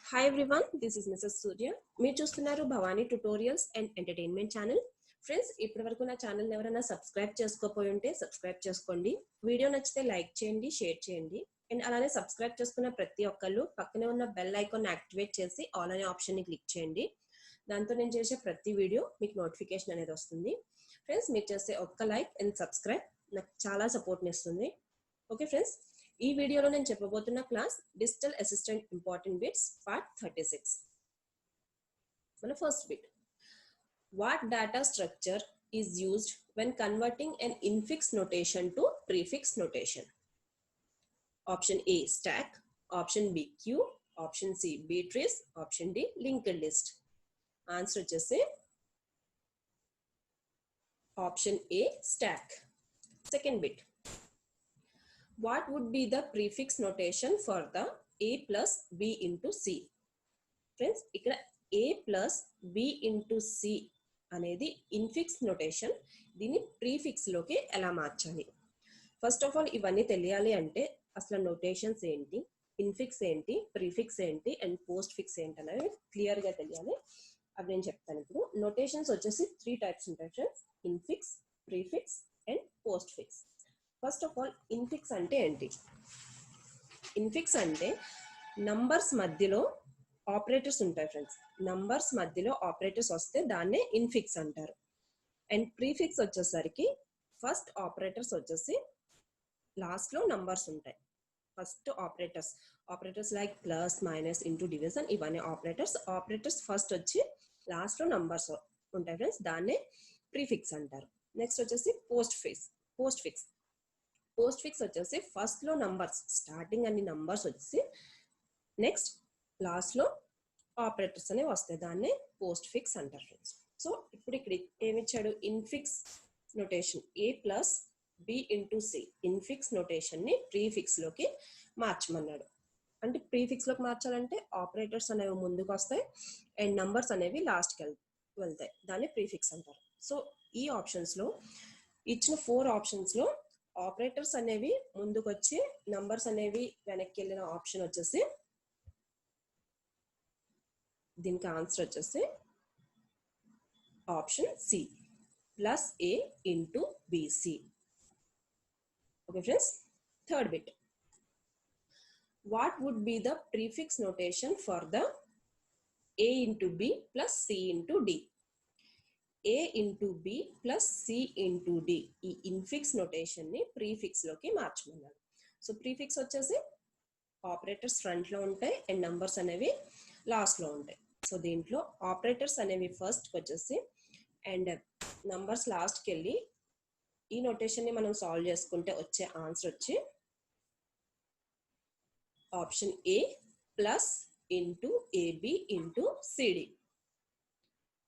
Hi everyone, this is Mrs. Surya. మీరు చూస్తున్నారు Bhavani tutorials and entertainment channel. Friends, ఇప్పటివరకు నా ఛానల్ ఎవరైనా సబ్స్క్రైబ్ చేసుకోకపోయి ఉంటే సబ్స్క్రైబ్ చేసుకోండి. వీడియో నచ్చితే లైక్ చేయండి, షేర్ చేయండి. అండ్ అలానే సబ్స్క్రైబ్ చేసుకున్న ప్రతి ఒక్కళ్ళు పక్కనే ఉన్న బెల్ ఐకాన్ యాక్టివేట్ చేసి ఆల్ అనే ఆప్షన్ ని క్లిక్ చేయండి. దాంతో నేను చేసే ప్రతి వీడియో మీకు నోటిఫికేషన్ అనేది వస్తుంది. ఫ్రెండ్స్, మీరు చేసే ఒక్క లైక్ అండ్ సబ్స్క్రైబ్ నాకు చాలా సపోర్ట్ని ఇస్తుంది. ఓకే ఫ్రెండ్స్, ఈ వీడియోలో నేను చెప్పబోతున్న class digital assistant important bits part 36. మన first bit, what data structure is used when converting an infix notation to prefix notation? Option A stack, option B queue, option C B trees, option D linked list. Answer వచ్చేసి option A stack. Second bit, what would be the prefix notation for the a plus b into c? Friends, ఇక్కడ a plus b into c అనేది infix notation. దీన్ని prefix లోకి ఎలా మార్చాలి? First of all ఇవన్నీ తెలియాలి అంటే అసలు నోటేషన్స్ ఏంటి, ఇన్ఫిక్స్ ఏంటి, ప్రీఫిక్స్ ఏంటి అండ్ పోస్ట్ ఫిక్స్ ఏంటి అనేది క్లియర్ గా తెలియాలి. అవి నేను చెప్తాను. ఇప్పుడు నోటేషన్స్ వచ్చేసి 3 టైప్స్ ఉంటాయి friends: infix, prefix and post fix. First of all infix అంటే ఏంటి? ఇన్ఫిక్స్ అంటే నంబర్స్ మధ్యలో ఆపరేటర్స్ ఉంటాయి ఫ్రెండ్స్. నంబర్స్ మధ్యలో ఆపరేటర్స్ వస్తే దాన్నే ఇన్ఫిక్స్ అంటారు. అండ్ ప్రీఫిక్స్ వచ్చేసరికి ఫస్ట్ ఆపరేటర్స్ వచ్చేసి లాస్ట్ లో నంబర్స్ ఉంటాయి. First operators like plus, minus, into, division, ఇవన్నీ ఆపరేటర్స్ ఫస్ట్ వచ్చి లాస్ట్ లో నంబర్స్ ఉంటాయి ఫ్రెండ్స్. దాన్నే ప్రీఫిక్స్ అంటారు. నెక్స్ట్ వచ్చేసి పోస్ట్ ఫిక్స్ వచ్చేసి ఫస్ట్ లో నంబర్స్, స్టార్టింగ్ అన్ని నంబర్స్ వచ్చి నెక్స్ట్ లాస్ట్ లో ఆపరేటర్స్ అనేవి వస్తాయి. దాన్నే పోస్ట్ ఫిక్స్ అంటారు ఫ్రెండ్స్. సో ఇప్పుడు ఇక్కడ ఏమిచ్చాడు? Infix notation A plus B into C, infix notation ని ప్రీఫిక్స్ లోకి మార్చమన్నాడు. అంటే ప్రీఫిక్స్ లోకి మార్చాలంటే ఆపరేటర్స్ అనేవి ముందుకు వస్తాయి అండ్ నంబర్స్ అనేవి లాస్ట్కి వెళ్తాయి. దాన్ని ప్రీఫిక్స్ అంటారు. సో ఈ ఆప్షన్స్ లో ఇచ్చిన 4 ఆప్షన్స్ లో ఆపరేటర్స్ అనేవి ముందుకు వచ్చి నంబర్స్ అనేవి వెనక్కి వెళ్ళిన ఆప్షన్ వచ్చేసి దీనికి ఆన్సర్ వచ్చేసి option C, plus A into BC. Okay friends, third bit, what would be the prefix notation for the A into B plus C into D? A into B plus C into D, ఈ infix notation ని prefix లోకి మార్చమన్నారు. So prefix వచ్చేసి operators front లో ఉంటాయి and numbers అనేవి last లో ఉంటాయి. సో దీంట్లో ఆపరేటర్స్ అనేవి ఫస్ట్ వచ్చేసి అండ్ నంబర్స్ లాస్ట్కి వెళ్ళి ఈ నోటేషన్ ని మనం సాల్వ్ చేసుకుంటే వచ్చే ఆన్సర్ వచ్చి option A plus into AB into CD.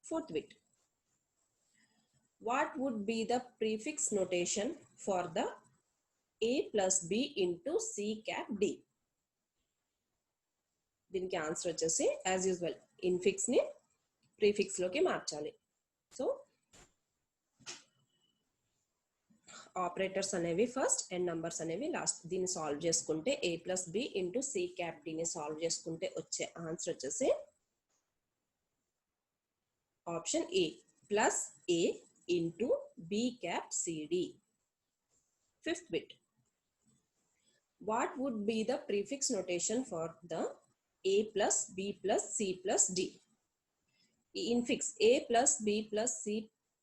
Fourth bit, what would be the prefix notation for the a plus b into c cap d? దీనికి ఆన్సర్ వచ్చేసి యాజ్ యూజువల్ ఇన్ఫిక్స్ ని prefix లోకి మార్చాలి. So operators అనేవి first and numbers అనేవి last. దీన్ని solve చేసుకుంటే a plus B into C cap D ని సాల్వ్ చేసుకుంటే వచ్చే ఆన్సర్ వచ్చేసి option A plus A into b cap cd. Fifth bit, what would be the prefix notation for the a plus b plus c plus d? Infix a plus b plus c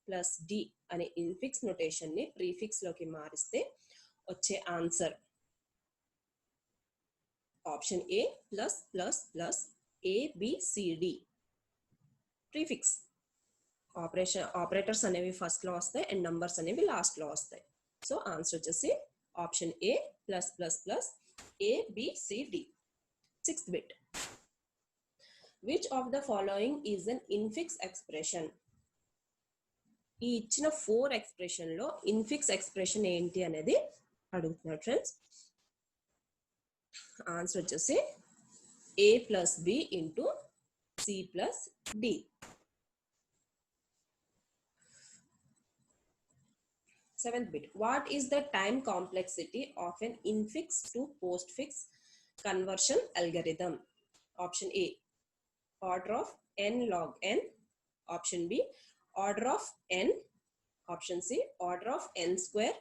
plus d అనే infix notation ని prefix లోకి మారిస్తే వచ్చే answer option A plus plus plus abcd. Prefix operators అనేవి first లో వస్తాయి and numbers అనేవి last లో వస్తాయి. సో ఆన్సర్ వచ్చేసి option A plus plus plus abcd. Sixth bit, which of the following is an infix expression? ఈ ఇచ్చిన 4 expression లో ఇన్ఫిక్స్ ఎక్స్ప్రెషన్ ఏంటి అనేది అడుగుతున్నాడు ఫ్రెండ్స్. ఆన్సర్ వచ్చేసి A plus B into C plus D. Seventh bit, what is the time complexity of an infix to postfix conversion algorithm? Option A order of n log n. Option B, order of n. Option C, order of n square.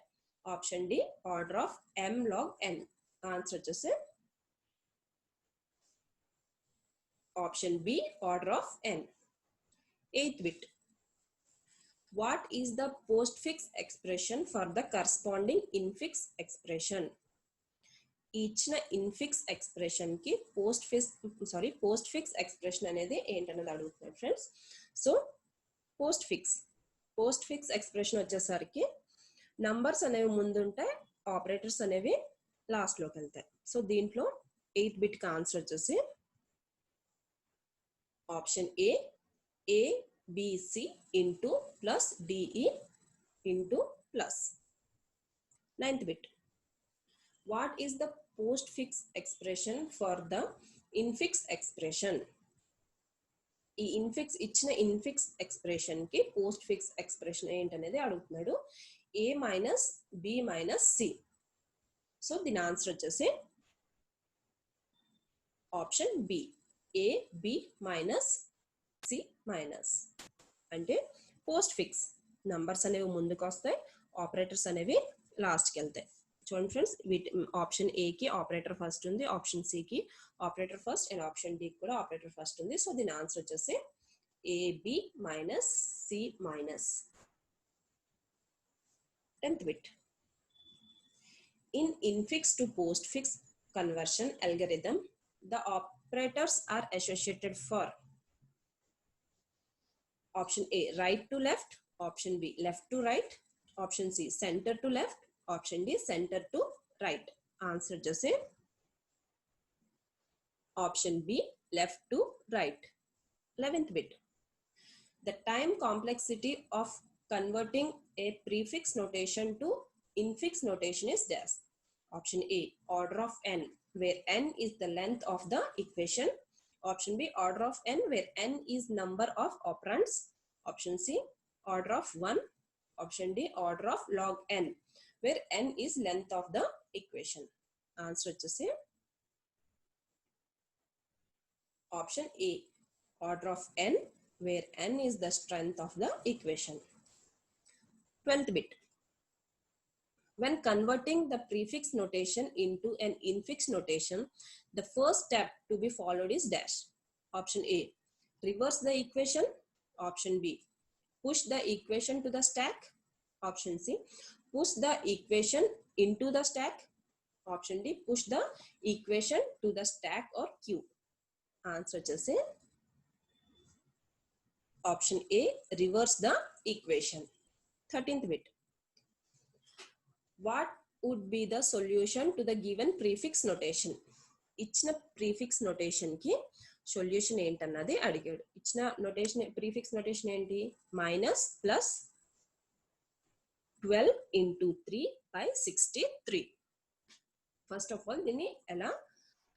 Option D, order of m log n. Answer వచ్చేసి option B, order of n. 8th bit. What is the postfix expression for the corresponding infix expression? ఇచ్చిన infix expression కి postfix expression అనేది ఏంటనేది అడుగుతున్నాడు friends. So post fix expression వచ్చేసరికి numbers అనేవి ముందుంటాయి, operators అనేవి లాస్ట్ లోకి వెళ్తాయి. సో దీంట్లో 8th బిట్ కి ఆన్సర్ వచ్చేసి option A BC into plus DE into plus. 9th bit. What is the postfix expression for the infix expression? ఈ ఇచ్చిన ఇన్ఫిక్స్ ఎక్స్ప్రెషన్ కి పోస్ట్ ఫిక్స్ ఎక్స్ప్రెషన్ ఏంటనేది అడుగుతున్నాడు. A minus B minus C. So దీని answer వచ్చేసి option B, A B minus C minus. అంటే postfix numbers అనేవి ముందుకు వస్తాయి, ఆపరేటర్స్ అనేవి లాస్ట్కి వెళ్తాయి. చూడండి ఫ్రెండ్స్, ఆప్షన్ ఏ కి ఆపరేటర్ ఫస్ట్ ఉంది, ఆప్షన్ సి కి operator first and option D కూడా ఆపరేటర్ ఫస్ట్ ఉంది. సో దీని ఆన్సర్ వచ్చేసి AB minus C minus. 10th bit. In infix to postfix conversion algorithm, the operators are associated for option A, right to left. Option B, left to right. Option C, center to left. Option D, center to right. Answer just say option B, left to right. 11th bit. The time complexity of converting a prefix notation to infix notation is dash. Option A, order of n, where n is the length of the equation. Option B, order of n, where n is number of operands. Option C, order of 1. Option D, order of log n, where n is length of the equation. Answer to say option A, order of n, where n is the strength of the equation. 12th bit. When converting the prefix notation into an infix notation, the first step to be followed is dash. Option A, reverse the equation. Option B, push the equation to the stack. Option C, push the equation into the stack. Option D, push the equation to the stack or queue. Answer just say option A, reverse the equation. 13th bit. What would be the solution to the given prefix notation? ఇచ్చిన prefix notation కి solution ఏంటన్నది అడిగాడు. ఇచ్చిన notation prefix notation ఏంటి? Minus plus 12 into 3 by 63. First of all దీన్ని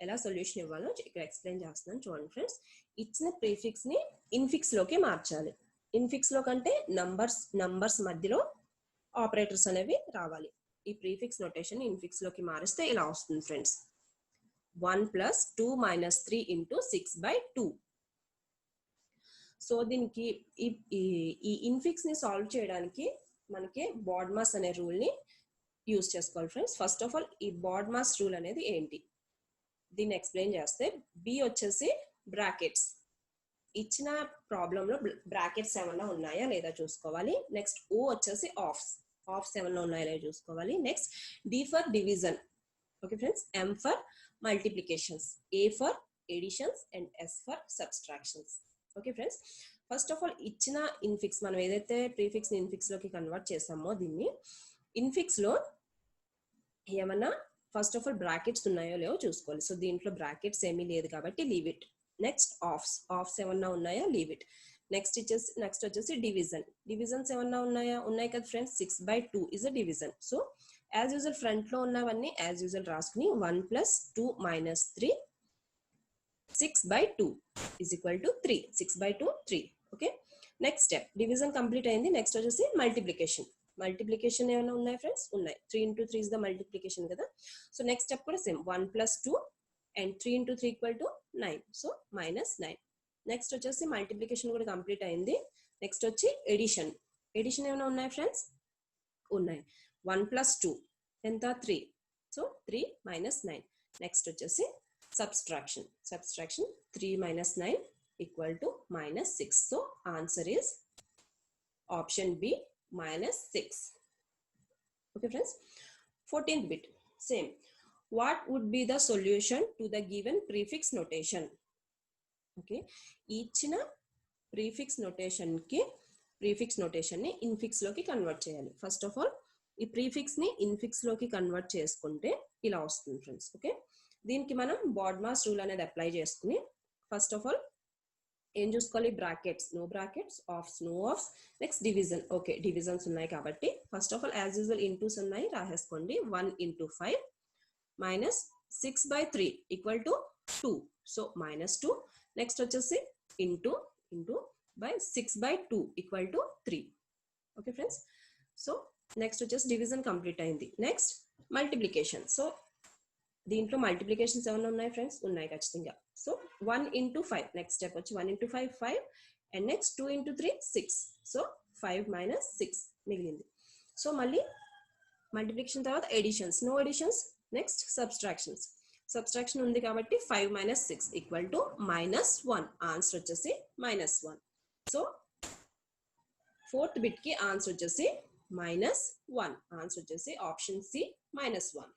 ఎలా solution ఇవ్వాలో ఇక్కడ ఎక్స్ప్లెయిన్ చేస్తున్నాను చూడండి ఫ్రెండ్స్. ఇచ్చిన ప్రీఫిక్స్ ని ఇన్ఫిక్స్ లోకి మార్చాలి. ఇన్ఫిక్స్ లో కంటే నంబర్స్ మధ్యలో ఆపరేటర్స్ అనేవి రావాలి. ఈ ప్రీఫిక్స్ నోటేషన్ ఇన్ఫిక్స్ లోకి మారిస్తే ఇలా వస్తుంది friends. 1 plus 2 minus 3 into 6 by 2. So దీనికి ఈ ఇన్ఫిక్స్ ని సాల్వ్ చేయడానికి మనకి బాడ్మాస్ అనే రూల్ ని యూజ్ చేసుకోవాలి ఫ్రెండ్స్. ఫస్ట్ ఆఫ్ ఆల్ ఈ బాడ్మాస్ రూల్ అనేది ఏంటి దీన్ని ఎక్స్ప్లెయిన్ చేస్తే, బి వచ్చేసి బ్రాకెట్స్. ఇచ్చిన ప్రాబ్లంలో బ్రాకెట్స్ ఏమన్నా ఉన్నాయా లేదా చూసుకోవాలి. నెక్స్ట్ ఓ వచ్చేసి ఆఫ్స్ ఏమన్నా ఉన్నాయా లేదా చూసుకోవాలి. Next D for division. Okay friends. M for multiplications, A for additions and S for subtractions. Okay friends. First of all ఇచ్చిన ఇన్ఫిక్స్ మనం ఏదైతే ప్రీఫిక్స్ ని ఇన్ఫిక్స్ లోకి కన్వర్ట్ చేసామో దీన్ని ఇన్ఫిక్స్ లో ఏమన్నా ఫస్ట్ ఆఫ్ ఆల్ బ్రాకెట్స్ ఉన్నాయో లేవో చూసుకోవాలి. సో దీంట్లో బ్రాకెట్స్ ఏమీ లేదు కాబట్టి లీవ్ ఇట్. నెక్స్ట్ ఆఫ్స్ ఏమన్నా ఉన్నాయా, లీవ్ ఇట్. నెక్స్ట్ వచ్చేసి డివిజన్స్ ఏమన్నా ఉన్నాయి కదా friends. 6 by 2 is a division. So as usual front లో ఉన్నవన్నీ యాజ్ యూజువల్ రాసుకుని 1 plus 2 minus 3 6 by 2 is equal to 3. 6 by 2 3. Okay. Next step division complete అయింది. నెక్స్ట్ వచ్చేసి మల్టిప్లికేషన్ ఏమైనా ఉన్నాయి ఫ్రెండ్స్? ఉన్నాయి. 3 into 3 is the multiplication కదా. సో నెక్స్ట్ స్టెప్ కూడా same 1 plus 2 and 3 into 3 equal to 9. So -9. Next వచ్చేసి multiplication కూడా complete అయింది. నెక్స్ట్ వచ్చి ఎడిషన్. ఎడిషన్ ఏమైనా ఉన్నాయి ఫ్రెండ్స్? ఉన్నాయి. 1 + 2 ఎంత? 3. సో 3 - 9. నెక్స్ట్ వచ్చేసి subtraction. 3 - 9 = -6. So answer is option B -6. Okay friends. 14th bit. Same. What would be the solution to the given prefix notation? Okay. ఇచ్చిన ప్రీఫిక్స్ నోటేషన్కి ప్రీఫిక్స్ నోటేషన్ని ఇన్ఫిక్స్లోకి కన్వర్ట్ చేయాలి. First of all ఈ ప్రీఫిక్స్ని ఇన్ఫిక్స్లోకి convert చేసుకుంటే ఇలా వస్తుంది friends. Okay. దీనికి మనం BODMAS rule అనేది apply చేసుకుని ఫస్ట్ ఆఫ్ ఆల్ ఏం చూసుకోవాలి? Brackets, no brackets, ofs, no ofs. Next division. Okay, divisions ఉన్నాయి కాబట్టి first of all as usual intos ఉన్నాయి రాసేసుకోండి. 1 × 5 - 6/3 = 2. సో -2. నెక్స్ట్ వచ్చేసి into by 6/2 = 3. Okay friends. So next వచ్చేసి డివిజన్ కంప్లీట్ అయింది. Next multiplication. సో దీంట్లో మల్టిప్లికేషన్స్ ఏమైనా ఉన్నాయి ఫ్రెండ్స్? ఉన్నాయి ఖచ్చితంగా. సో 1 × 5. నెక్స్ట్ స్టెప్ వచ్చి 1 × 5 5 అండ్ నెక్స్ట్ 2 × 3 6. సో 5 - 6 మిగిలింది. సో మళ్ళీ మల్టిప్లికేషన్ తర్వాత additions, no additions. Next subtractions. Subtraction ఉంది కాబట్టి 5 - 6 = -1. ఆన్సర్ వచ్చేసి -1. సో 4th బిట్కి ఆన్సర్ వచ్చేసి -1. ఆన్సర్ వచ్చేసి option C -1.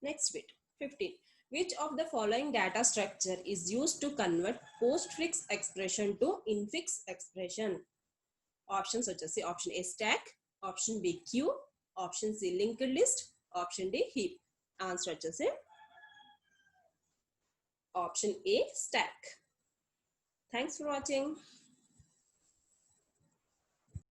Next bit 15. Which of the following data structure is used to convert postfix expression to infix expression? Options వచ్చేసి option A stack, option B queue, option C linked list, option D heap. Answer వచ్చేసి option A stack. Thanks for watching.